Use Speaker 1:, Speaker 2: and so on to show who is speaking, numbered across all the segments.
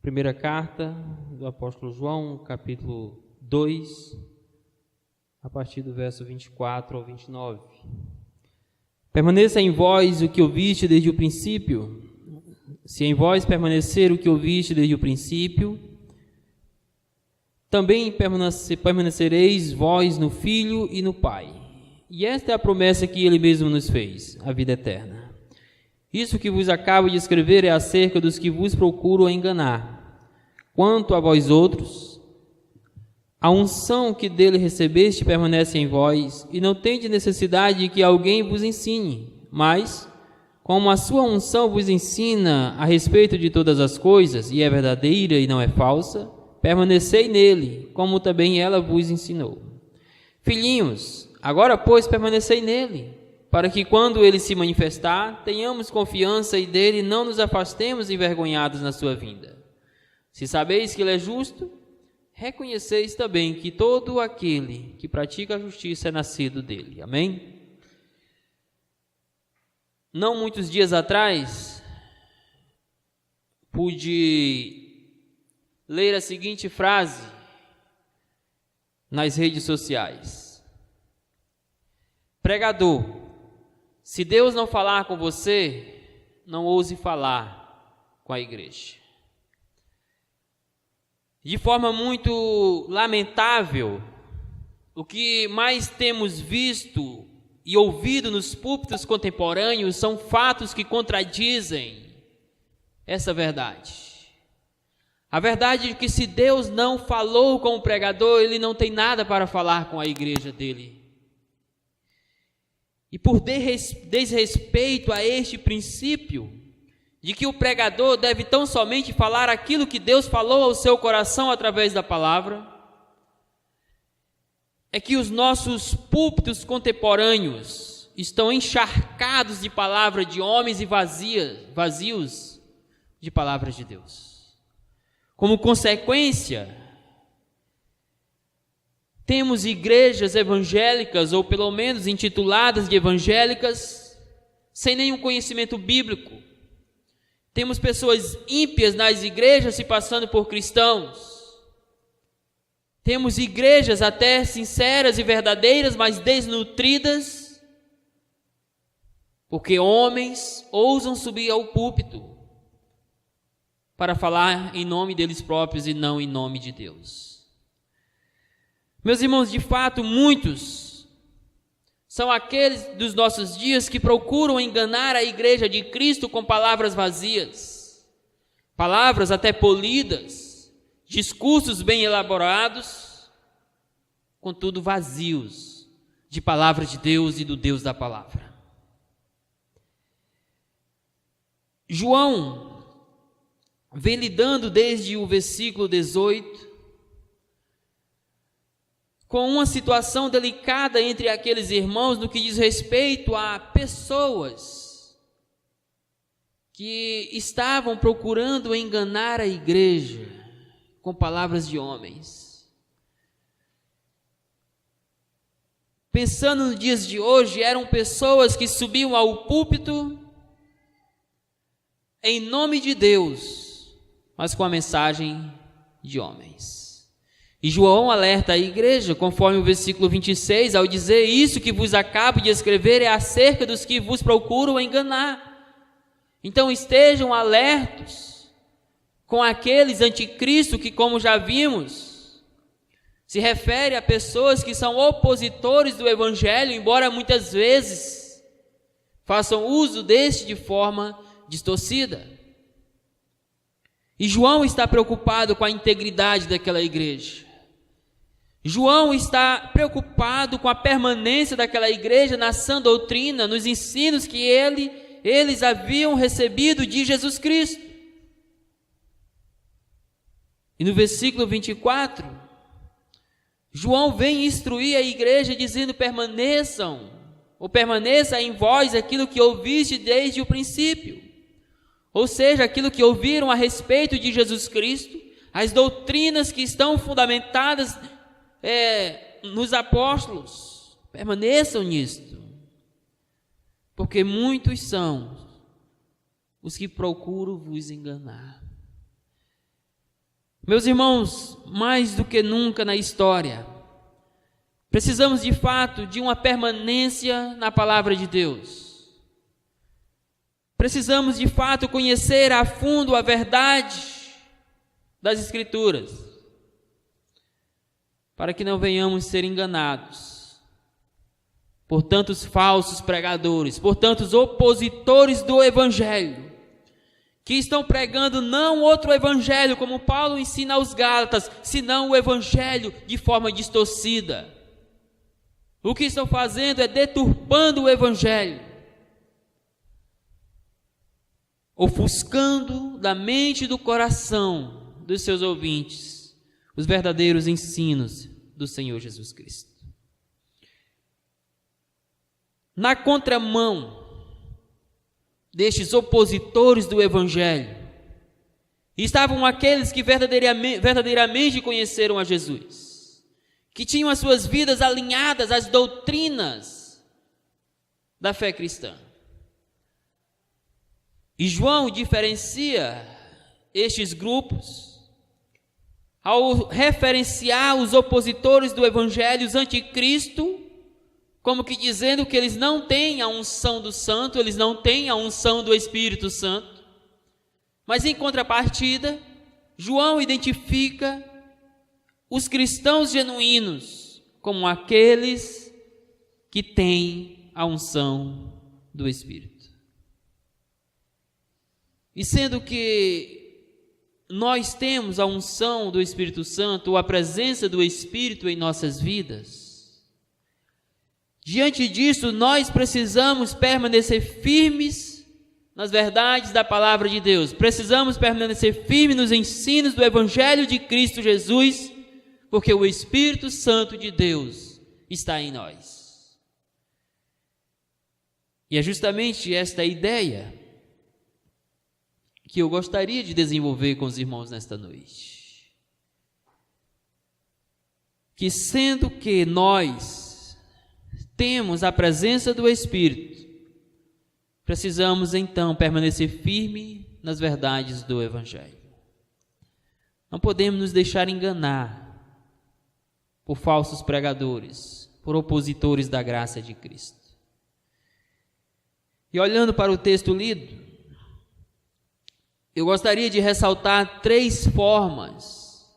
Speaker 1: Primeira carta do apóstolo João, capítulo 2, a partir do verso 24 ao 29. Permaneça em vós o que ouviste desde o princípio. Se em vós permanecer o que ouviste desde o princípio, também permanecereis vós no Filho e no Pai. E esta é a promessa que Ele mesmo nos fez, a vida eterna. Isso que vos acabo de escrever é acerca dos que vos procuram enganar. Quanto a vós outros, a unção que dele recebeste permanece em vós, e não tendes necessidade de que alguém vos ensine, mas, como a sua unção vos ensina a respeito de todas as coisas, e é verdadeira e não é falsa, permanecei nele, como também ela vos ensinou. Filhinhos, agora, pois, permanecei nele, para que, quando ele se manifestar, tenhamos confiança e dele não nos afastemos envergonhados na sua vinda. Se sabeis que ele é justo, reconheceis também que todo aquele que pratica a justiça é nascido dele. Amém? Não muitos dias atrás, pude ler a seguinte frase nas redes sociais: pregador, se Deus não falar com você, não ouse falar com a igreja. De forma muito lamentável, o que mais temos visto e ouvido nos púlpitos contemporâneos são fatos que contradizem essa verdade. A verdade é que se Deus não falou com o pregador, ele não tem nada para falar com a igreja dele. E por desrespeito a este princípio, de que o pregador deve tão somente falar aquilo que Deus falou ao seu coração através da palavra, é que os nossos púlpitos contemporâneos estão encharcados de palavra de homens e vazios de palavras de Deus. Como consequência, temos igrejas evangélicas, ou pelo menos intituladas de evangélicas, sem nenhum conhecimento bíblico. Temos pessoas ímpias nas igrejas se passando por cristãos. Temos igrejas até sinceras e verdadeiras, mas desnutridas, porque homens ousam subir ao púlpito para falar em nome deles próprios e não em nome de Deus. Meus irmãos, de fato, muitos são aqueles dos nossos dias que procuram enganar a igreja de Cristo com palavras vazias, palavras até polidas, discursos bem elaborados, contudo vazios de palavra de Deus e do Deus da palavra. João vem lidando desde o versículo 18 com uma situação delicada entre aqueles irmãos no que diz respeito a pessoas que estavam procurando enganar a igreja com palavras de homens. Pensando nos dias de hoje, eram pessoas que subiam ao púlpito em nome de Deus, mas com a mensagem de homens. E João alerta a igreja, conforme o versículo 26, ao dizer: isso que vos acabo de escrever é acerca dos que vos procuram enganar. Então estejam alertos com aqueles anticristo que, como já vimos, se refere a pessoas que são opositores do evangelho, embora muitas vezes façam uso deste de forma distorcida. E João está preocupado com a integridade daquela igreja. João está preocupado com a permanência daquela igreja na sã doutrina, nos ensinos que eles haviam recebido de Jesus Cristo. E no versículo 24, João vem instruir a igreja dizendo: permaneça em vós aquilo que ouviste desde o princípio. Ou seja, aquilo que ouviram a respeito de Jesus Cristo, as doutrinas que estão fundamentadas nos apóstolos, permaneçam nisto, porque muitos são os que procuram vos enganar. Meus irmãos, mais do que nunca na história, precisamos de fato de uma permanência na palavra de Deus. Precisamos de fato conhecer a fundo a verdade das Escrituras, para que não venhamos ser enganados por tantos falsos pregadores, por tantos opositores do Evangelho, que estão pregando não outro Evangelho, como Paulo ensina aos Gálatas, senão o Evangelho de forma distorcida. O que estão fazendo é deturpando o Evangelho, ofuscando da mente e do coração dos seus ouvintes os verdadeiros ensinos do Senhor Jesus Cristo. Na contramão destes opositores do Evangelho, estavam aqueles que verdadeiramente conheceram a Jesus, que tinham as suas vidas alinhadas às doutrinas da fé cristã. E João diferencia estes grupos ao referenciar os opositores do Evangelho, os anticristo, como que dizendo que eles não têm a unção do Santo, eles não têm a unção do Espírito Santo. Mas em contrapartida, João identifica os cristãos genuínos como aqueles que têm a unção do Espírito. E sendo que nós temos a unção do Espírito Santo, ou a presença do Espírito em nossas vidas, diante disso, nós precisamos permanecer firmes nas verdades da palavra de Deus. Precisamos permanecer firmes nos ensinos do Evangelho de Cristo Jesus, porque o Espírito Santo de Deus está em nós. E é justamente esta ideia que eu gostaria de desenvolver com os irmãos nesta noite. Que sendo que nós temos a presença do Espírito, precisamos então permanecer firme nas verdades do Evangelho. Não podemos nos deixar enganar por falsos pregadores, por opositores da graça de Cristo. E olhando para o texto lido, eu gostaria de ressaltar 3 formas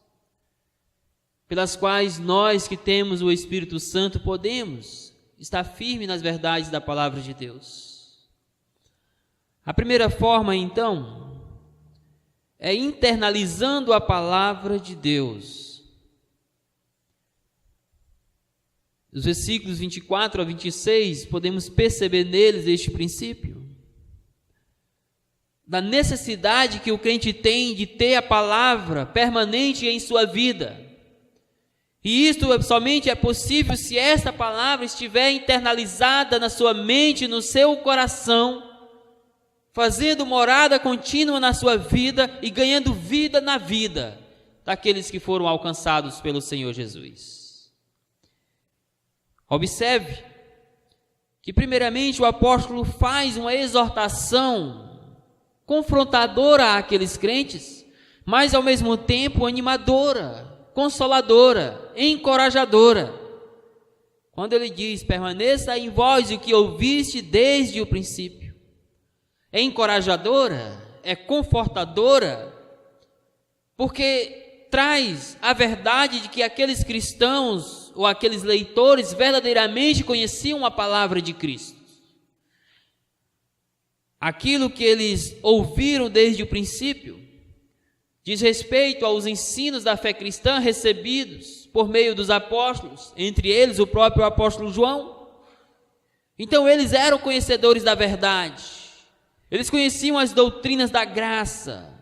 Speaker 1: pelas quais nós que temos o Espírito Santo podemos estar firme nas verdades da palavra de Deus. A primeira forma, então, é internalizando a palavra de Deus. Os versículos 24 a 26, podemos perceber neles este princípio da necessidade que o crente tem de ter a palavra permanente em sua vida. E isto somente é possível se esta palavra estiver internalizada na sua mente, no seu coração, fazendo morada contínua na sua vida e ganhando vida na vida daqueles que foram alcançados pelo Senhor Jesus. Observe que primeiramente o apóstolo faz uma exortação confrontadora àqueles crentes, mas ao mesmo tempo animadora, consoladora, encorajadora. Quando ele diz: permaneça em vós o que ouviste desde o princípio. É encorajadora, é confortadora, porque traz a verdade de que aqueles cristãos ou aqueles leitores verdadeiramente conheciam a palavra de Cristo. Aquilo que eles ouviram desde o princípio diz respeito aos ensinos da fé cristã recebidos por meio dos apóstolos, entre eles o próprio apóstolo João. Então eles eram conhecedores da verdade, eles conheciam as doutrinas da graça,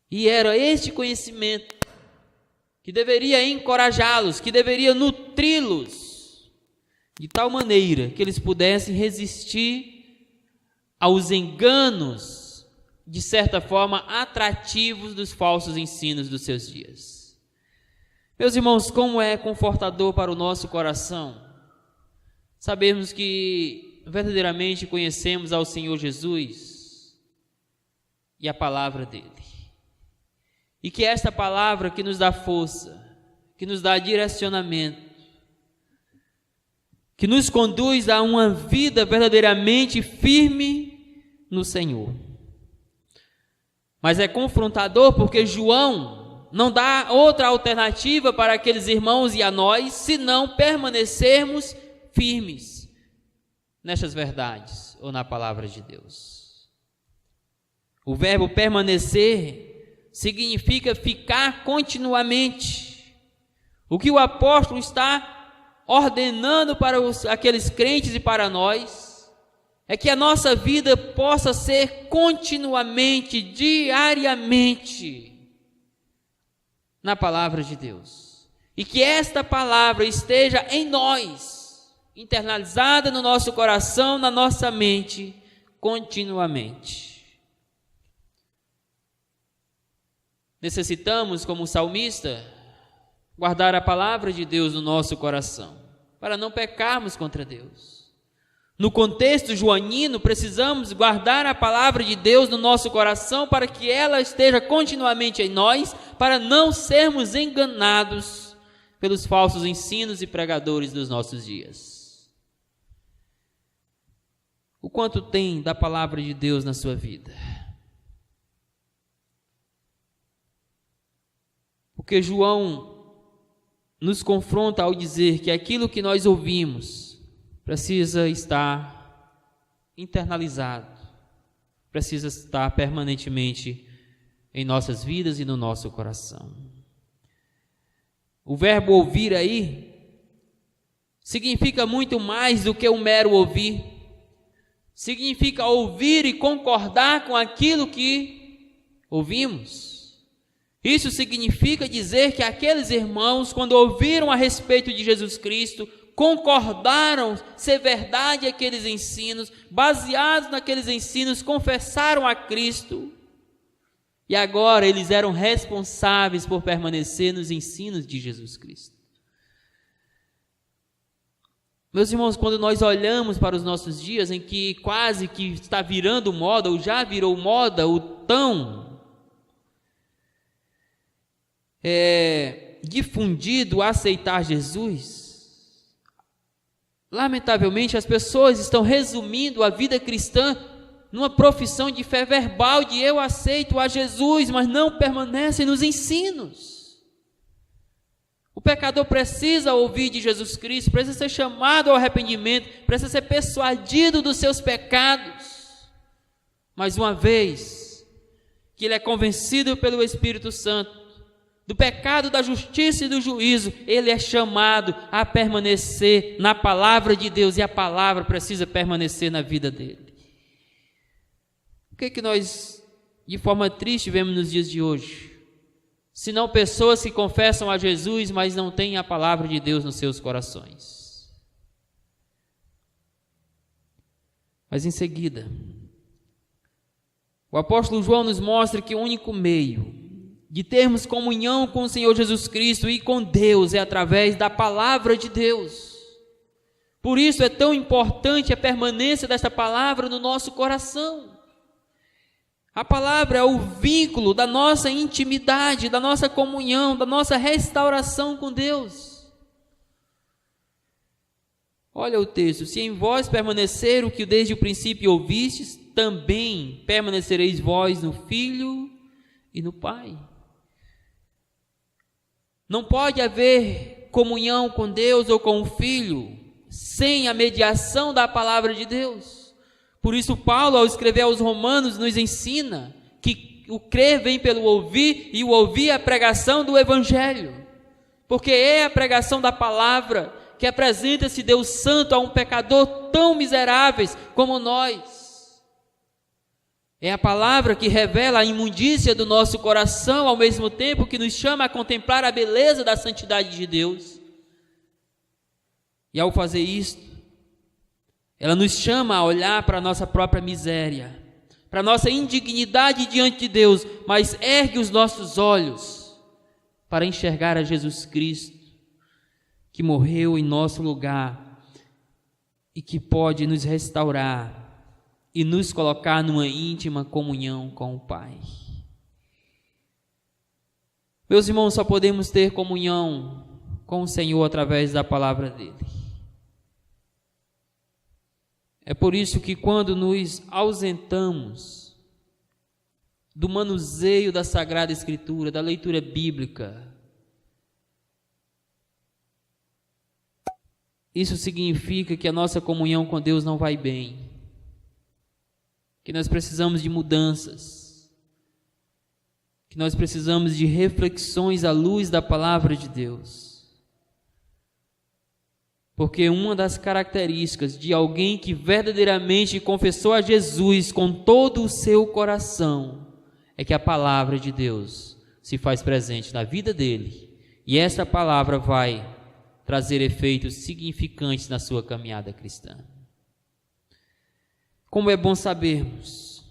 Speaker 1: e era este conhecimento que deveria encorajá-los, que deveria nutri-los, de tal maneira que eles pudessem resistir aos enganos, de certa forma, atrativos dos falsos ensinos dos seus dias. Meus irmãos, como é confortador para o nosso coração sabermos que verdadeiramente conhecemos ao Senhor Jesus e a palavra dele. E que esta palavra que nos dá força, que nos dá direcionamento, que nos conduz a uma vida verdadeiramente firme no Senhor. Mas é confrontador porque João não dá outra alternativa para aqueles irmãos e a nós, senão permanecermos firmes nestas verdades ou na palavra de Deus. O verbo permanecer significa ficar continuamente. O que o apóstolo está ordenando para aqueles crentes e para nós é que a nossa vida possa ser continuamente, diariamente na palavra de Deus, e que esta palavra esteja em nós, internalizada no nosso coração, na nossa mente, continuamente. Necessitamos, como salmista, guardar a palavra de Deus no nosso coração, para não pecarmos contra Deus. No contexto joanino, precisamos guardar a palavra de Deus no nosso coração, para que ela esteja continuamente em nós, para não sermos enganados pelos falsos ensinos e pregadores dos nossos dias. O quanto tem da palavra de Deus na sua vida? Porque João nos confronta ao dizer que aquilo que nós ouvimos precisa estar internalizado, precisa estar permanentemente em nossas vidas e no nosso coração. O verbo ouvir aí significa muito mais do que um mero ouvir. Significa ouvir e concordar com aquilo que ouvimos. Isso significa dizer que aqueles irmãos, quando ouviram a respeito de Jesus Cristo, concordaram ser verdade aqueles ensinos, baseados naqueles ensinos, confessaram a Cristo, e agora eles eram responsáveis por permanecer nos ensinos de Jesus Cristo. Meus irmãos, quando nós olhamos para os nossos dias, em que quase que está virando moda, ou já virou moda, o tão difundido aceitar Jesus, lamentavelmente as pessoas estão resumindo a vida cristã numa profissão de fé verbal, de eu aceito a Jesus, mas não permanecem nos ensinos. O pecador precisa ouvir de Jesus Cristo, precisa ser chamado ao arrependimento, precisa ser persuadido dos seus pecados, mas uma vez que ele é convencido pelo Espírito Santo do pecado, da justiça e do juízo, ele é chamado a permanecer na palavra de Deus, e a palavra precisa permanecer na vida dele. O que nós, de forma triste, vemos nos dias de hoje? Senão pessoas que confessam a Jesus, mas não têm a palavra de Deus nos seus corações. Mas em seguida, o apóstolo João nos mostra que o único meio de termos comunhão com o Senhor Jesus Cristo e com Deus é através da palavra de Deus. Por isso é tão importante a permanência desta palavra no nosso coração. A palavra é o vínculo da nossa intimidade, da nossa comunhão, da nossa restauração com Deus. Olha o texto: se em vós permanecer o que desde o princípio ouvistes, também permanecereis vós no Filho e no Pai. Não pode haver comunhão com Deus ou com o Filho sem a mediação da palavra de Deus. Por isso Paulo, ao escrever aos Romanos, nos ensina que o crer vem pelo ouvir, e o ouvir é a pregação do Evangelho, porque é a pregação da palavra que apresenta esse Deus santo a um pecador tão miseráveis como nós. É a palavra que revela a imundícia do nosso coração, ao mesmo tempo que nos chama a contemplar a beleza da santidade de Deus. E ao fazer isto, ela nos chama a olhar para a nossa própria miséria, para a nossa indignidade diante de Deus, mas ergue os nossos olhos para enxergar a Jesus Cristo, que morreu em nosso lugar e que pode nos restaurar e nos colocar numa íntima comunhão com o Pai. Meus irmãos, só podemos ter comunhão com o Senhor através da palavra dele. É por isso que quando nos ausentamos do manuseio da Sagrada Escritura, da leitura bíblica, isso significa que a nossa comunhão com Deus não vai bem, que nós precisamos de mudanças, que nós precisamos de reflexões à luz da palavra de Deus. Porque uma das características de alguém que verdadeiramente confessou a Jesus com todo o seu coração é que a palavra de Deus se faz presente na vida dele, e essa palavra vai trazer efeitos significantes na sua caminhada cristã. Como é bom sabermos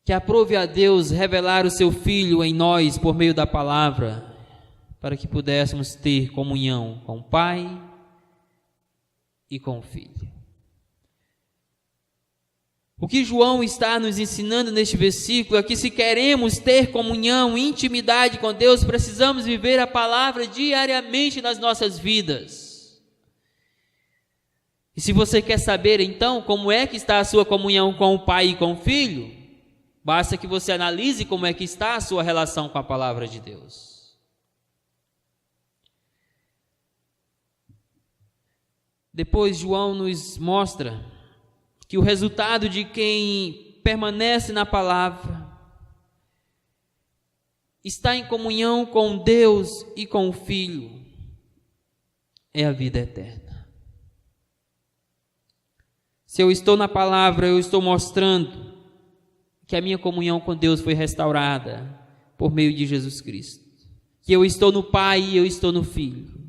Speaker 1: que aprove a Deus revelar o seu Filho em nós por meio da palavra, para que pudéssemos ter comunhão com o Pai e com o Filho. O que João está nos ensinando neste versículo é que se queremos ter comunhão, intimidade com Deus, precisamos viver a palavra diariamente nas nossas vidas. E se você quer saber então como é que está a sua comunhão com o Pai e com o Filho, basta que você analise como é que está a sua relação com a palavra de Deus. Depois João nos mostra que o resultado de quem permanece na palavra, está em comunhão com Deus e com o Filho, é a vida eterna. Se eu estou na palavra, eu estou mostrando que a minha comunhão com Deus foi restaurada por meio de Jesus Cristo, que eu estou no Pai e eu estou no Filho.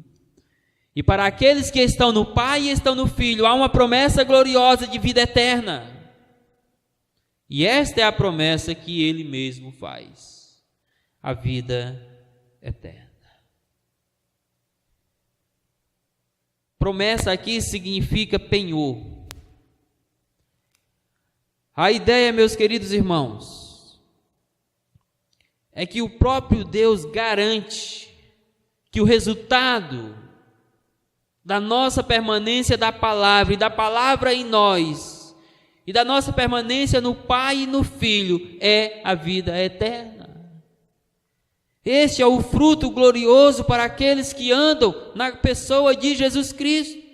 Speaker 1: E para aqueles que estão no Pai e estão no Filho, há uma promessa gloriosa de vida eterna. E esta é a promessa que Ele mesmo faz, a vida eterna. Promessa aqui significa penhor. A ideia, meus queridos irmãos, é que o próprio Deus garante que o resultado da nossa permanência da palavra e da palavra em nós, e da nossa permanência no Pai e no Filho, é a vida eterna. Este é o fruto glorioso para aqueles que andam na pessoa de Jesus Cristo.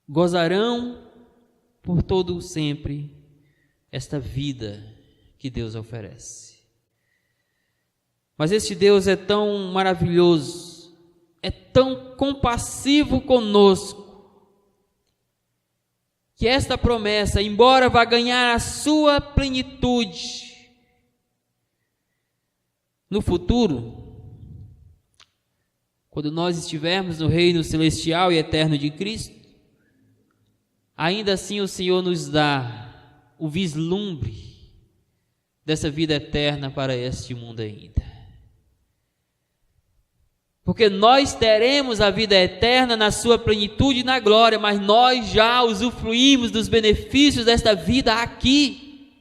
Speaker 1: Gozarão por todo o sempre esta vida que Deus oferece. Mas este Deus é tão maravilhoso, é tão compassivo conosco, que esta promessa, embora vá ganhar a sua plenitude no futuro, quando nós estivermos no reino celestial e eterno de Cristo, ainda assim o Senhor nos dá o vislumbre dessa vida eterna para este mundo ainda. Porque nós teremos a vida eterna na sua plenitude e na glória, mas nós já usufruímos dos benefícios desta vida aqui.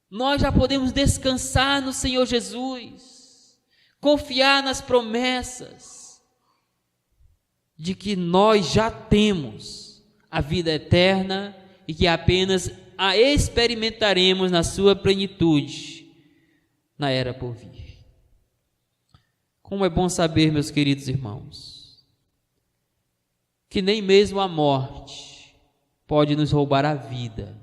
Speaker 1: Nós já podemos descansar no Senhor Jesus, confiar nas promessas de que nós já temos a vida eterna e que apenas a experimentaremos na sua plenitude na era por vir. Como é bom saber, meus queridos irmãos, que nem mesmo a morte pode nos roubar a vida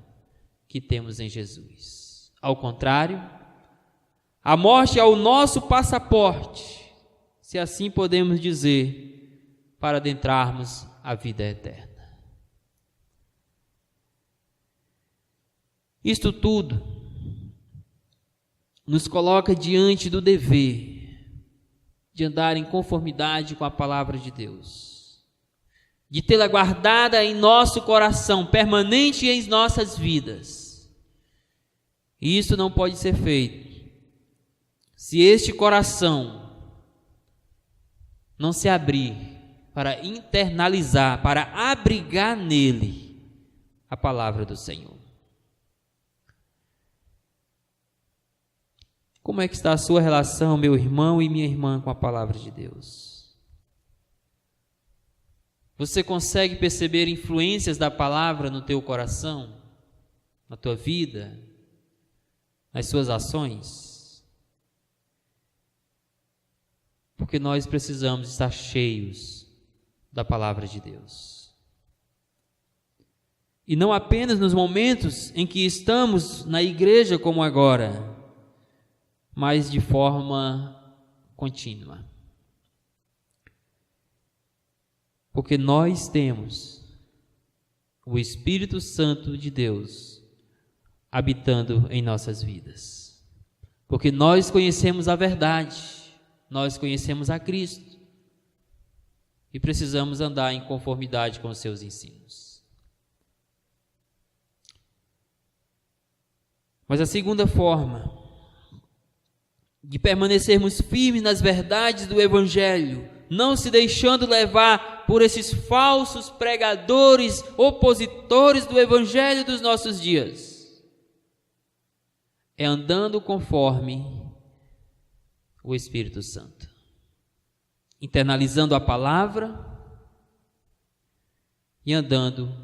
Speaker 1: que temos em Jesus. Ao contrário, a morte é o nosso passaporte, se assim podemos dizer, para adentrarmos a vida eterna. Isto tudo nos coloca diante do dever de andar em conformidade com a palavra de Deus, de tê-la guardada em nosso coração, permanente em nossas vidas. E isso não pode ser feito se este coração não se abrir para internalizar, para abrigar nele a palavra do Senhor. Como é que está a sua relação, meu irmão e minha irmã, com a palavra de Deus? Você consegue perceber influências da palavra no teu coração, na tua vida, nas suas ações? Porque nós precisamos estar cheios da palavra de Deus. E não apenas nos momentos em que estamos na igreja como agora, mas de forma contínua. Porque nós temos o Espírito Santo de Deus habitando em nossas vidas. Porque nós conhecemos a verdade, nós conhecemos a Cristo e precisamos andar em conformidade com os seus ensinos. Mas a segunda forma de permanecermos firmes nas verdades do Evangelho, não se deixando levar por esses falsos pregadores, opositores do Evangelho dos nossos dias, é andando conforme o Espírito Santo, internalizando a palavra e andando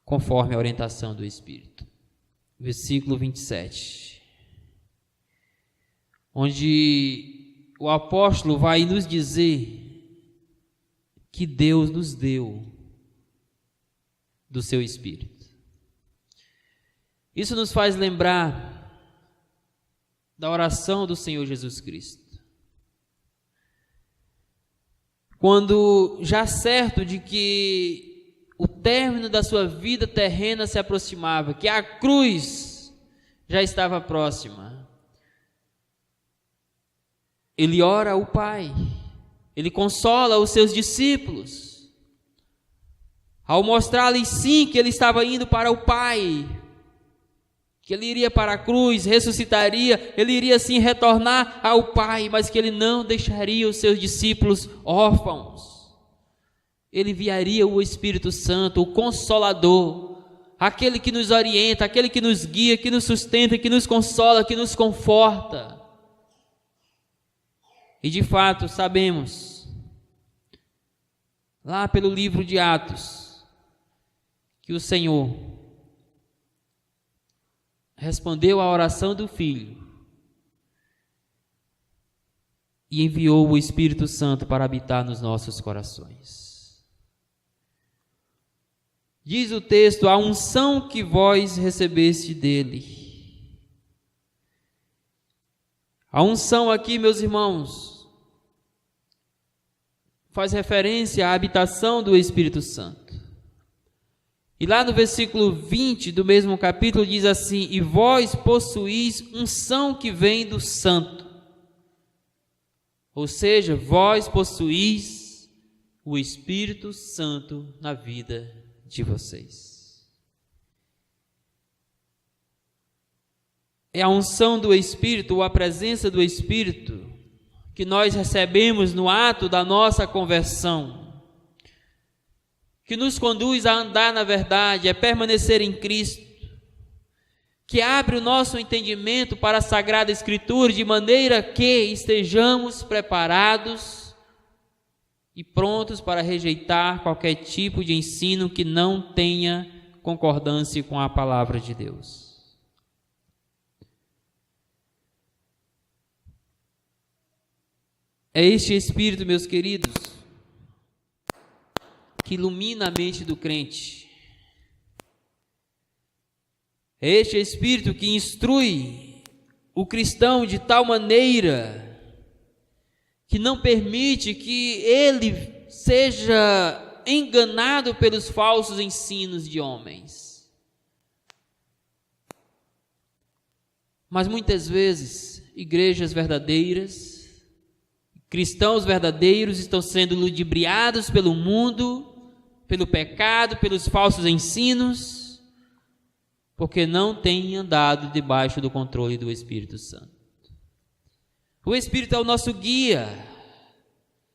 Speaker 1: conforme a orientação do Espírito. Versículo 27. Onde o apóstolo vai nos dizer que Deus nos deu do seu Espírito. Isso nos faz lembrar da oração do Senhor Jesus Cristo. Quando já certo de que o término da sua vida terrena se aproximava, que a cruz já estava próxima, ele ora ao Pai, ele consola os seus discípulos, ao mostrar-lhes sim que ele estava indo para o Pai, que ele iria para a cruz, ressuscitaria, ele iria sim retornar ao Pai, mas que ele não deixaria os seus discípulos órfãos. Ele enviaria o Espírito Santo, o Consolador, aquele que nos orienta, aquele que nos guia, que nos sustenta, que nos consola, que nos conforta. E de fato sabemos, lá pelo livro de Atos, que o Senhor respondeu à oração do Filho e enviou o Espírito Santo para habitar nos nossos corações. Diz o texto: a unção que vós recebeste dele. A unção aqui, meus irmãos, faz referência à habitação do Espírito Santo. E lá no versículo 20 do mesmo capítulo diz assim: e vós possuís unção que vem do Santo. Ou seja, vós possuís o Espírito Santo na vida de vocês. É a unção do Espírito, ou a presença do Espírito, que nós recebemos no ato da nossa conversão, que nos conduz a andar na verdade, a permanecer em Cristo, que abre o nosso entendimento para a Sagrada Escritura, de maneira que estejamos preparados e prontos para rejeitar qualquer tipo de ensino que não tenha concordância com a palavra de Deus. É este Espírito, meus queridos, que ilumina a mente do crente. É este Espírito que instrui o cristão de tal maneira que não permite que ele seja enganado pelos falsos ensinos de homens. Mas muitas vezes, igrejas verdadeiras, cristãos verdadeiros estão sendo ludibriados pelo mundo, pelo pecado, pelos falsos ensinos, porque não têm andado debaixo do controle do Espírito Santo. O Espírito é o nosso guia,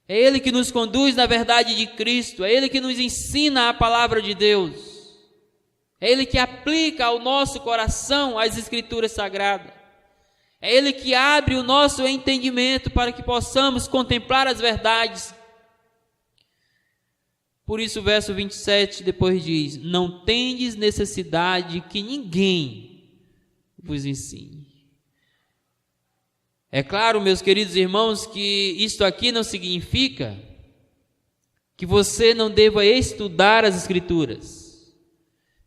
Speaker 1: é Ele que nos conduz na verdade de Cristo, é Ele que nos ensina a palavra de Deus. É Ele que aplica ao nosso coração as Escrituras Sagradas. É Ele que abre o nosso entendimento para que possamos contemplar as verdades. Por isso o verso 27 depois diz: não tendes necessidade que ninguém vos ensine. É claro, meus queridos irmãos, que isto aqui não significa que você não deva estudar as Escrituras,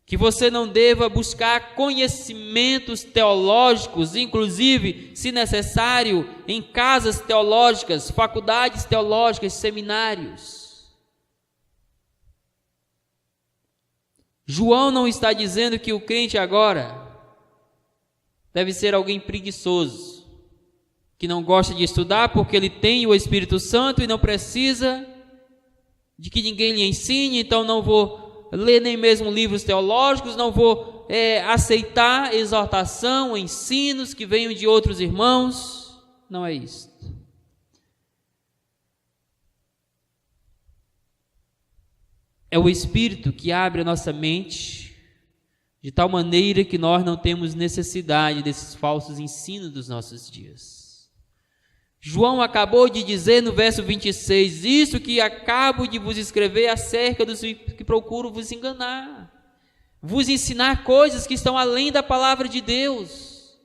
Speaker 1: que você não deva buscar conhecimentos teológicos, inclusive, se necessário, em casas teológicas, faculdades teológicas, seminários. João não está dizendo que o crente agora deve ser alguém preguiçoso, que não gosta de estudar porque ele tem o Espírito Santo e não precisa de que ninguém lhe ensine, então não vou ler nem mesmo livros teológicos, não vou aceitar exortação, ensinos que venham de outros irmãos. Não é isso. É o Espírito que abre a nossa mente de tal maneira que nós não temos necessidade desses falsos ensinos dos nossos dias. João acabou de dizer no verso 26, isso que acabo de vos escrever acerca dos que procuram vos enganar, vos ensinar coisas que estão além da palavra de Deus.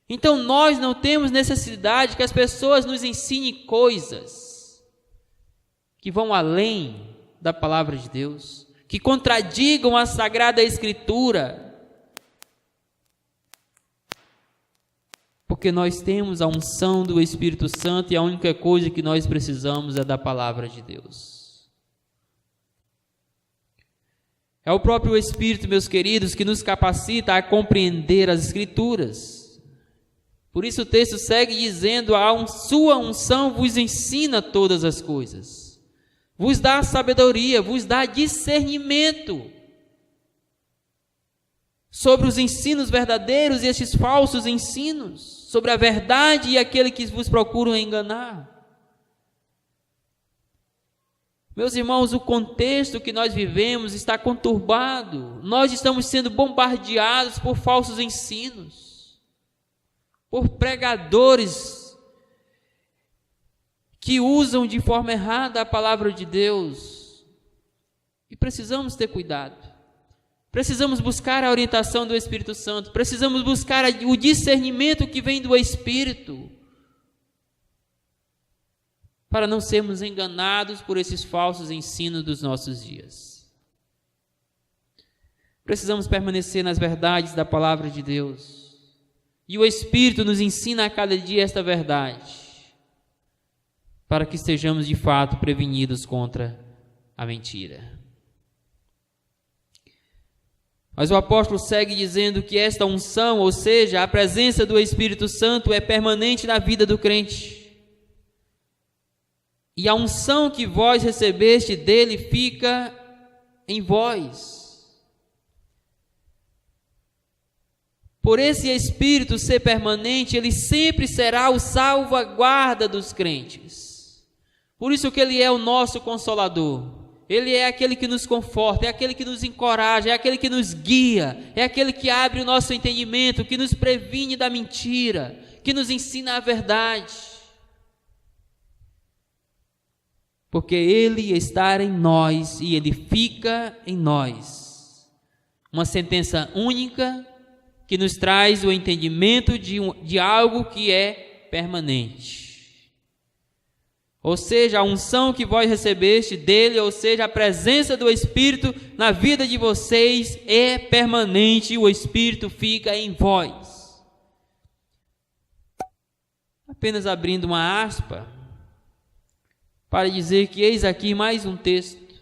Speaker 1: Então nós não temos necessidade que as pessoas nos ensinem coisas que vão além da palavra de Deus, que contradigam a Sagrada Escritura, porque nós temos a unção do Espírito Santo e a única coisa que nós precisamos é da palavra de Deus. É o próprio Espírito, meus queridos, que nos capacita a compreender as Escrituras. Por isso o texto segue dizendo: a sua unção vos ensina todas as coisas, vos dá sabedoria, vos dá discernimento sobre os ensinos verdadeiros e estes falsos ensinos, sobre a verdade e aquele que vos procuram enganar. Meus irmãos, o contexto que nós vivemos está conturbado. Nós estamos sendo bombardeados por falsos ensinos, por pregadores que usam de forma errada a palavra de Deus. E precisamos ter cuidado. Precisamos buscar a orientação do Espírito Santo. Precisamos buscar o discernimento que vem do Espírito, para não sermos enganados por esses falsos ensinos dos nossos dias. Precisamos permanecer nas verdades da palavra de Deus. E o Espírito nos ensina a cada dia esta verdade, para que estejamos de fato prevenidos contra a mentira. Mas o apóstolo segue dizendo que esta unção, ou seja, a presença do Espírito Santo, é permanente na vida do crente. E a unção que vós recebeste dele fica em vós. Por esse Espírito ser permanente, ele sempre será o salvaguarda dos crentes. Por isso que ele é o nosso consolador. Ele é aquele que nos conforta, é aquele que nos encoraja, é aquele que nos guia, é aquele que abre o nosso entendimento, que nos previne da mentira, que nos ensina a verdade. Porque ele está em nós e ele fica em nós. Uma sentença única que nos traz o entendimento de algo que é permanente. Ou seja, a unção que vós recebeste dele, ou seja, a presença do Espírito na vida de vocês é permanente e o Espírito fica em vós. Apenas abrindo uma aspa para dizer que eis aqui mais um texto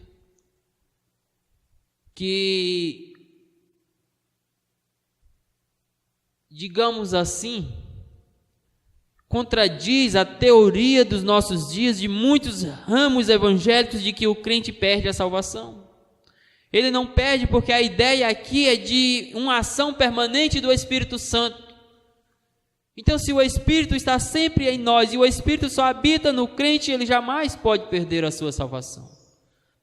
Speaker 1: que, digamos assim, contradiz a teoria dos nossos dias de muitos ramos evangélicos de que o crente perde a salvação. Ele não perde porque a ideia aqui é de uma ação permanente do Espírito Santo. Então, se o Espírito está sempre em nós e o Espírito só habita no crente, ele jamais pode perder a sua salvação,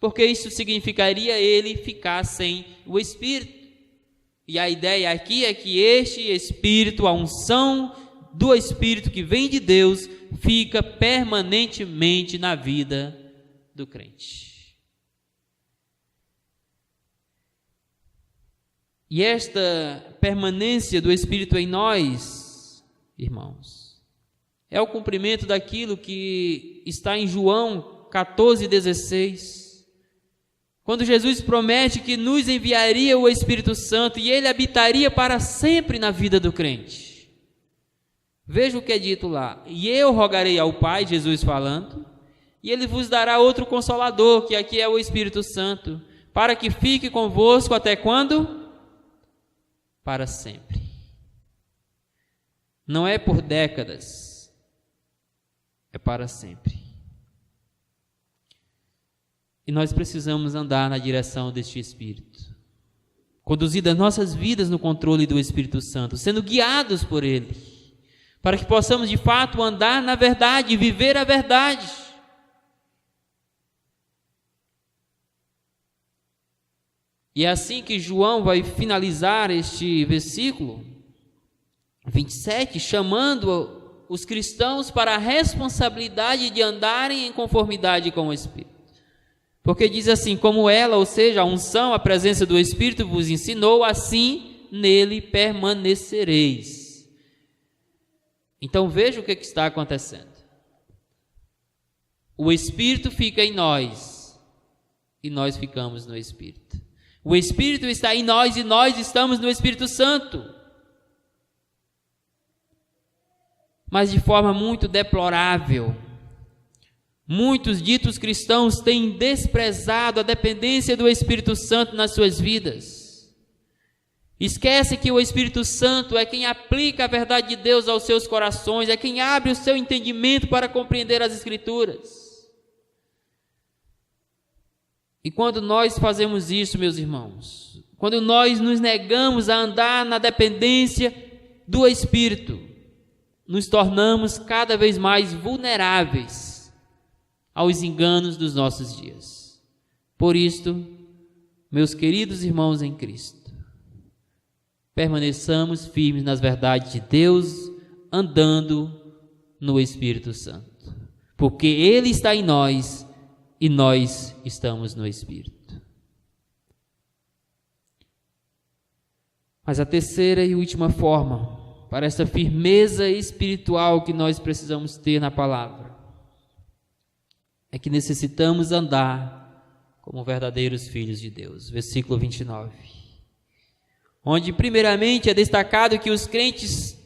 Speaker 1: porque isso significaria ele ficar sem o Espírito. E a ideia aqui é que este Espírito, a unção do Espírito que vem de Deus, fica permanentemente na vida do crente. E esta permanência do Espírito em nós, irmãos, é o cumprimento daquilo que está em João 14,16. Quando Jesus promete que nos enviaria o Espírito Santo e ele habitaria para sempre na vida do crente. Veja o que é dito lá: e eu rogarei ao Pai, Jesus falando, e ele vos dará outro Consolador, que aqui é o Espírito Santo, para que fique convosco até quando? Para sempre. Não é por décadas, é para sempre. E nós precisamos andar na direção deste Espírito, conduzir as nossas vidas no controle do Espírito Santo, sendo guiados por Ele, para que possamos de fato andar na verdade, viver a verdade. E é assim que João vai finalizar este versículo 27, chamando os cristãos para a responsabilidade de andarem em conformidade com o Espírito. Porque diz assim: como ela, ou seja, a unção, a presença do Espírito vos ensinou, assim nele permanecereis. Então veja o que está acontecendo. O Espírito fica em nós e nós ficamos no Espírito. O Espírito está em nós e nós estamos no Espírito Santo. Mas de forma muito deplorável, muitos ditos cristãos têm desprezado a dependência do Espírito Santo nas suas vidas. Esquece que o Espírito Santo é quem aplica a verdade de Deus aos seus corações, é quem abre o seu entendimento para compreender as Escrituras. E quando nós fazemos isso, meus irmãos, quando nós nos negamos a andar na dependência do Espírito, nos tornamos cada vez mais vulneráveis aos enganos dos nossos dias. Por isto, meus queridos irmãos em Cristo, permaneçamos firmes nas verdades de Deus, andando no Espírito Santo, porque Ele está em nós e nós estamos no Espírito. Mas a terceira e última forma para essa firmeza espiritual que nós precisamos ter na palavra é que necessitamos andar como verdadeiros filhos de Deus. Versículo 29. Onde primeiramente é destacado que os crentes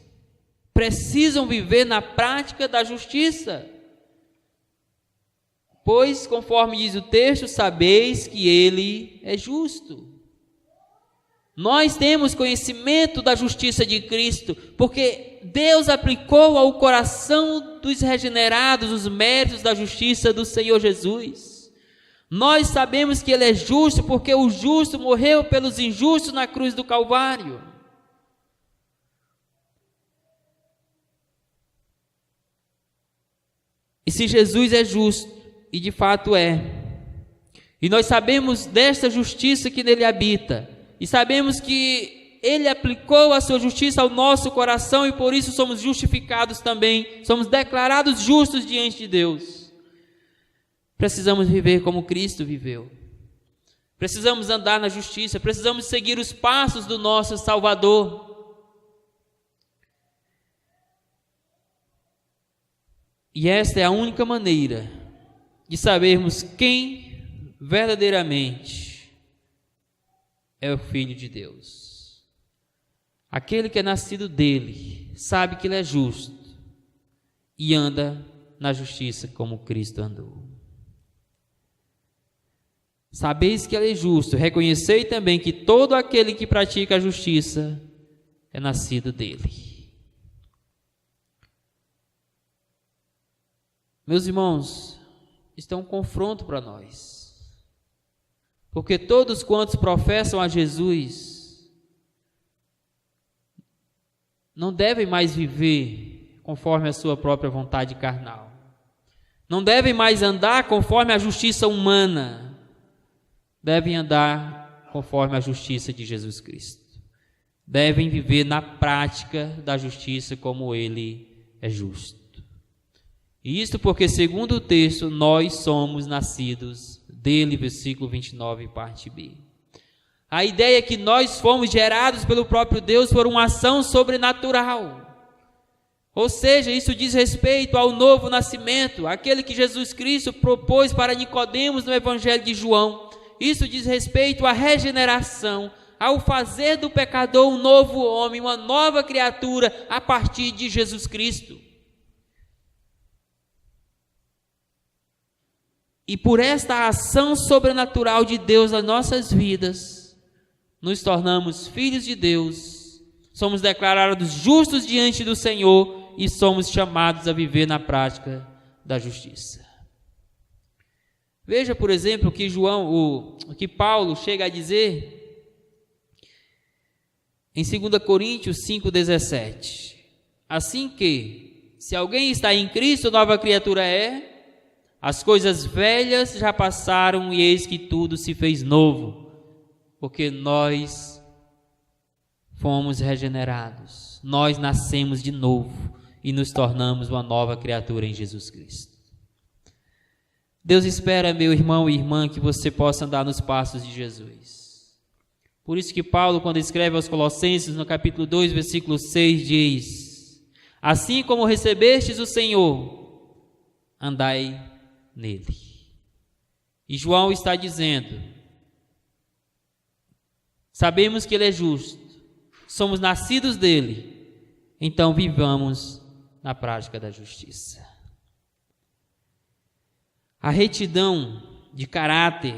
Speaker 1: precisam viver na prática da justiça. Pois, conforme diz o texto, sabeis que Ele é justo. Nós temos conhecimento da justiça de Cristo, porque Deus aplicou ao coração dos regenerados os méritos da justiça do Senhor Jesus. Nós sabemos que Ele é justo, porque o justo morreu pelos injustos na cruz do Calvário. E se Jesus é justo, e de fato é, e nós sabemos desta justiça que nele habita, e sabemos que Ele aplicou a sua justiça ao nosso coração e por isso somos justificados também, somos declarados justos diante de Deus. Precisamos viver como Cristo viveu. Precisamos andar na justiça, precisamos seguir os passos do nosso Salvador. E esta é a única maneira de sabermos quem verdadeiramente é o Filho de Deus. Aquele que é nascido dele, sabe que ele é justo e anda na justiça como Cristo andou. Sabeis que ele é justo, reconhecei também que todo aquele que pratica a justiça é nascido dele. Meus irmãos, isto é um confronto para nós. Porque todos quantos professam a Jesus não devem mais viver conforme a sua própria vontade carnal. Não devem mais andar conforme a justiça humana. Devem andar conforme a justiça de Jesus Cristo. devem viver na prática da justiça como ele é justo. E isto porque, segundo o texto, nós somos nascidos dele, versículo 29, parte B. A ideia é que nós fomos gerados pelo próprio Deus por uma ação sobrenatural. Ou seja, isso diz respeito ao novo nascimento, aquele que Jesus Cristo propôs para Nicodemos no Evangelho de João. Isso diz respeito à regeneração, ao fazer do pecador um novo homem, uma nova criatura a partir de Jesus Cristo. E por esta ação sobrenatural de Deus nas nossas vidas, nos tornamos filhos de Deus, somos declarados justos diante do Senhor e somos chamados a viver na prática da justiça. Veja, por exemplo, que Paulo chega a dizer em 2 Coríntios 5,17. Assim que, se alguém está em Cristo, nova criatura é, as coisas velhas já passaram e eis que tudo se fez novo, porque nós fomos regenerados, nós nascemos de novo e nos tornamos uma nova criatura em Jesus Cristo. Deus espera, meu irmão e irmã, que você possa andar nos passos de Jesus. Por isso que Paulo, quando escreve aos Colossenses, no capítulo 2, versículo 6, diz: assim como recebestes o Senhor, andai nele. E João está dizendo: sabemos que ele é justo, somos nascidos dele, então vivamos na prática da justiça. A retidão de caráter,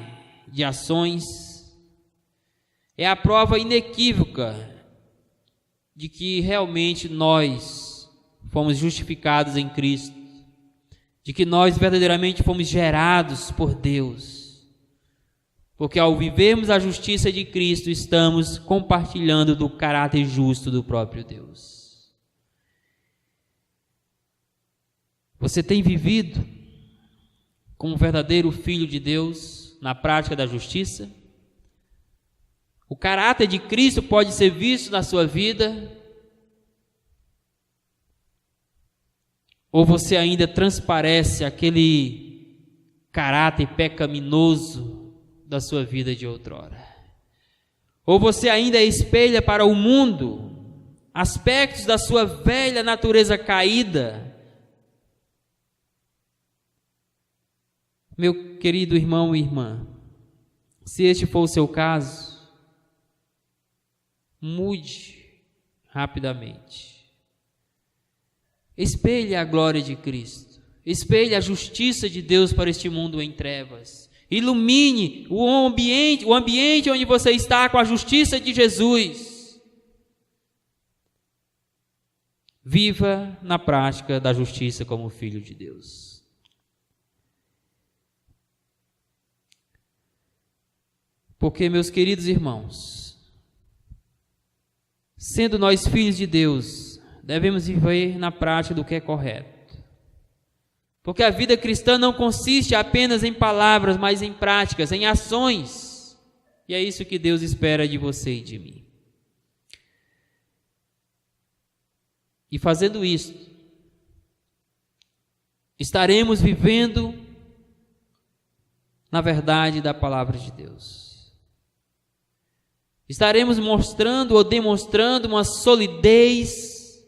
Speaker 1: de ações, é a prova inequívoca de que realmente nós fomos justificados em Cristo, de que nós verdadeiramente fomos gerados por Deus, porque ao vivermos a justiça de Cristo, estamos compartilhando do caráter justo do próprio Deus. Você tem vivido como verdadeiro filho de Deus na prática da justiça? O caráter de Cristo pode ser visto na sua vida? Ou você ainda transparece aquele caráter pecaminoso da sua vida de outrora? Ou você ainda espelha para o mundo aspectos da sua velha natureza caída? Meu querido irmão e irmã, se este for o seu caso, mude rapidamente. Espelhe a glória de Cristo, espelhe a justiça de Deus para este mundo em trevas. Ilumine o ambiente onde você está com a justiça de Jesus. Viva na prática da justiça como filho de Deus. Porque, meus queridos irmãos, sendo nós filhos de Deus, devemos viver na prática do que é correto. Porque a vida cristã não consiste apenas em palavras, mas em práticas, em ações. E é isso que Deus espera de você e de mim. E fazendo isso, estaremos vivendo na verdade da palavra de Deus. Estaremos mostrando ou demonstrando uma solidez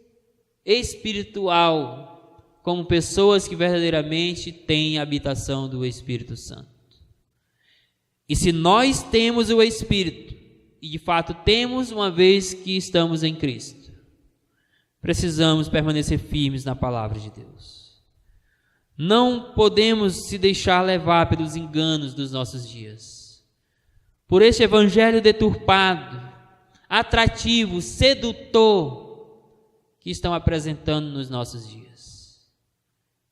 Speaker 1: espiritual, como pessoas que verdadeiramente têm a habitação do Espírito Santo. E se nós temos o Espírito, e de fato temos uma vez que estamos em Cristo, precisamos permanecer firmes na palavra de Deus. Não podemos se deixar levar pelos enganos dos nossos dias, por este evangelho deturpado, atrativo, sedutor, que estão apresentando nos nossos dias.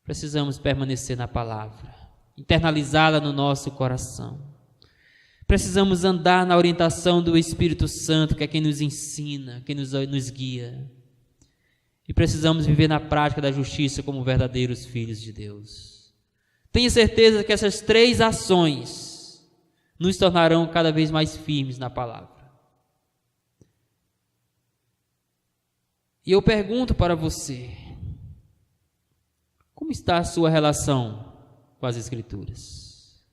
Speaker 1: Precisamos permanecer na palavra, internalizá-la no nosso coração. Precisamos andar na orientação do Espírito Santo, que é quem nos ensina, quem nos guia. E precisamos viver na prática da justiça como verdadeiros filhos de Deus. Tenha certeza que essas 3 ações nos tornarão cada vez mais firmes na palavra. E eu pergunto para você, como está a sua relação com as Escrituras?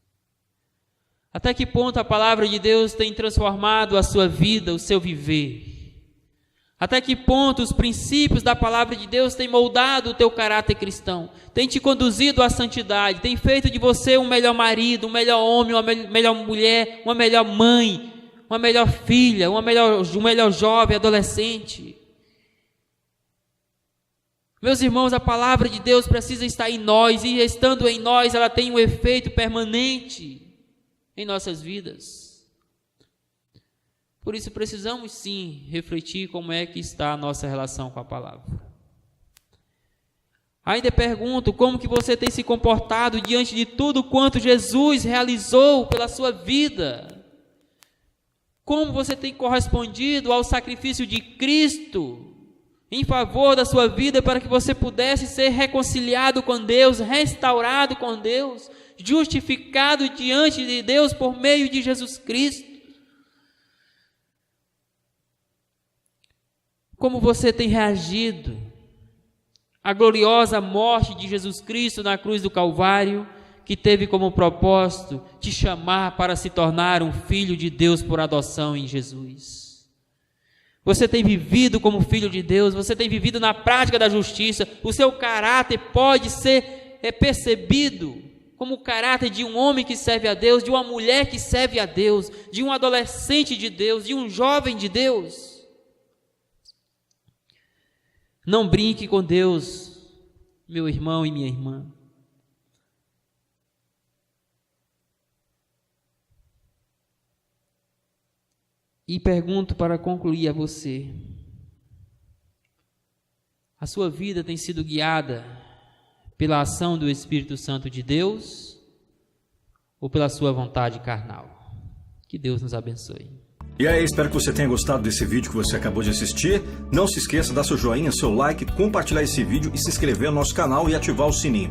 Speaker 1: Até que ponto a palavra de Deus tem transformado a sua vida, o seu viver? Até que ponto os princípios da palavra de Deus têm moldado o teu caráter cristão? Tem te conduzido à santidade? Tem feito de você um melhor marido, um melhor homem, uma melhor mulher, uma melhor mãe, uma melhor filha, um melhor jovem, adolescente? Meus irmãos, a palavra de Deus precisa estar em nós, e estando em nós, ela tem um efeito permanente em nossas vidas. Por isso precisamos sim refletir como é que está a nossa relação com a palavra. Ainda pergunto, como que você tem se comportado diante de tudo quanto Jesus realizou pela sua vida? Como você tem correspondido ao sacrifício de Cristo em favor da sua vida, para que você pudesse ser reconciliado com Deus, restaurado com Deus, justificado diante de Deus por meio de Jesus Cristo? Como você tem reagido à gloriosa morte de Jesus Cristo na cruz do Calvário, que teve como propósito te chamar para se tornar um filho de Deus por adoção em Jesus? Você tem vivido como filho de Deus? Você tem vivido na prática da justiça? O seu caráter pode ser percebido como o caráter de um homem que serve a Deus, de uma mulher que serve a Deus, de um adolescente de Deus, de um jovem de Deus? Não brinque com Deus, meu irmão e minha irmã. E pergunto para concluir a você: a sua vida tem sido guiada pela ação do Espírito Santo de Deus ou pela sua vontade carnal? Que Deus nos abençoe.
Speaker 2: E aí, espero que você tenha gostado desse vídeo que você acabou de assistir. Não se esqueça de dar seu joinha, seu like, compartilhar esse vídeo e se inscrever no nosso canal e ativar o sininho.